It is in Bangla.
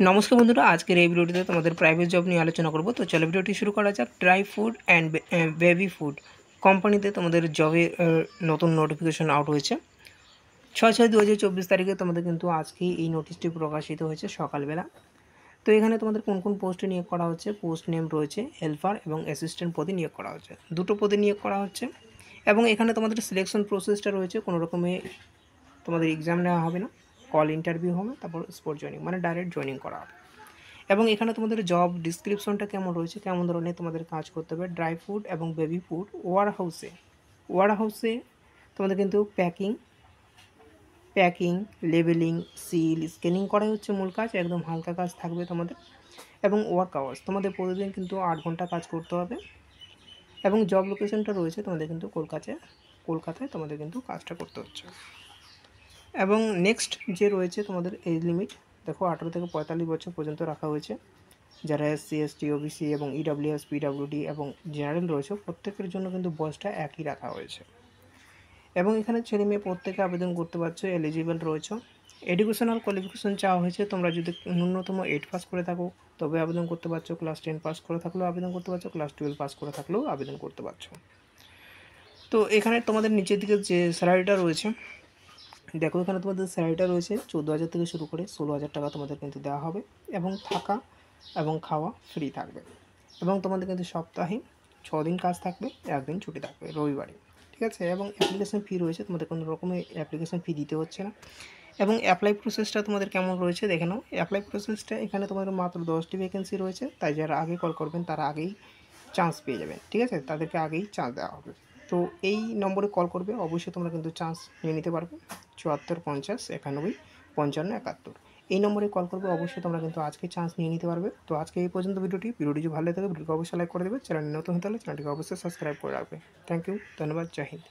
नमस्कार बंधुरा आज के भिडियोते तुम्हारे प्राइवेट जब नहीं आलोचना करब। तो चलो भिडियोटी शुरू करा जाक। Dry food and baby food कोम्पानीते तुम्हारे जबे नतून नोटिफिकेशन आउट हो 6/6/2024 तारीखे तुम्हारे किन्तु आज के नोटिसटी प्रकाशित हो सकाल बेला। तो ये तुम्हारे कौन कौन पोस्टे नियोग करा होच्छे, पोस्ट नेम रयेछे हेल्पार एवं असिस्टैंट पदे नियोग करा होच्छे, दुटो पदे नियोग करा होच्छे। एवं एखाने तुम्हारे सिलेक्शन प्रसेसटा रयेछे कोनो रकमे तुम्हारे एग्जाम नेওয়া হবে না, कल इंटरव्यू হবে, তারপর স্পট জয়েনিং মানে ডাইরেক্ট জয়েনিং করা হবে। এবং এখানে তোমাদের জব ডিসক্রিপশনটা কেমন রয়েছে, কেমন ধরনের তোমাদের কাজ করতে হবে। ড্রাই ফুড এবং বেবি ফুড ওয়ারহাউসে তোমাদের কিন্তু প্যাকিং লেবেলিং সিল স্ক্যানিং করাই হচ্ছে মূল কাজ। একদম হালকা কাজ থাকবে তোমাদের। এবং ওয়ার্ক আওয়ার্স তোমাদের প্রতিদিন কিন্তু 8 ঘন্টা কাজ করতে হবে। এবং জব লোকেশনটা রয়েছে তোমাদের কিন্তু কলকাতায় তোমাদের কিন্তু কাজটা করতে হচ্ছে। এবং নেক্সট যে রয়েছে তোমাদের এজ লিমিট দেখো 18 থেকে 45 বছর পর্যন্ত রাখা হয়েছে। যারা এসসি এসটি ওবিসি এবং ইডব্লিউএস পিডব্লিউডি এবং জেনারেল রয়েছে প্রত্যেকের জন্য কিন্তু বয়সটা একই রাখা হয়েছে। এবং এখানে ছেলে মেয়ে প্রত্যেকে আবেদন করতে পারছো, এলিজিবল রয়েছে। এডুকেশনাল কোয়ালিফিকেশন চাওয়া হয়েছে, তোমরা যদি ন্যূনতম 8 পাস করে থাকো তবে আবেদন করতে পারছো, ক্লাস 10 পাস করে থাকলেও আবেদন করতে পারছো, ক্লাস 12 পাস করে থাকলেও আবেদন করতে পারছো। তো এখানে তোমাদের নিচের দিকে যে স্যালারিটা রয়েছে দেখো, এখানে তোমাদের স্যালারিটা রয়েছে 14,000 থেকে শুরু করে 16,000 টাকা তোমাদের কিন্তু দেওয়া হবে। এবং থাকা এবং খাওয়া ফ্রি থাকবে। এবং তোমাদের কিন্তু সপ্তাহে 6 দিন কাজ থাকবে, 1 দিন ছুটি থাকবে রবিবারে, ঠিক আছে। এবং অ্যাপ্লিকেশন ফি রয়েছে, তোমাদের কোনো রকমের অ্যাপ্লিকেশন ফি দিতে হচ্ছে না। এবং অ্যাপ্লাই প্রসেসটা তোমাদের কেমন রয়েছে দেখে নাও। অ্যাপ্লাই প্রসেসটা এখানে তোমাদের মাত্র 10টি ভ্যাকেন্সি রয়েছে, তাই যারা আগে কল করবেন তারা আগেই চান্স পেয়ে যাবেন, ঠিক আছে, তাদেরকে আগেই চান্স দেওয়া হবে। তো এই নম্বরে কল করবে, অবশ্যই তোমরা কিন্তু চান্স নিয়ে নিতে পারবে। 74 50 91 55 71 এই নম্বরে কল করবে, অবশ্যই তোমরা কিন্তু আজকে চান্স নিয়ে নিতে পারবে। তো আজকে এই পর্যন্ত ভিডিওটি যদি ভালো লাগে ভিডিওকে অবশ্যই লাইক করে দেবে। চ্যানেল নতুন হতে হলে চ্যানেলটিকে অবশ্যই সাবস্ক্রাইব করে রাখবে। থ্যাংক ইউ, ধন্যবাদ, জয় হিন্দ।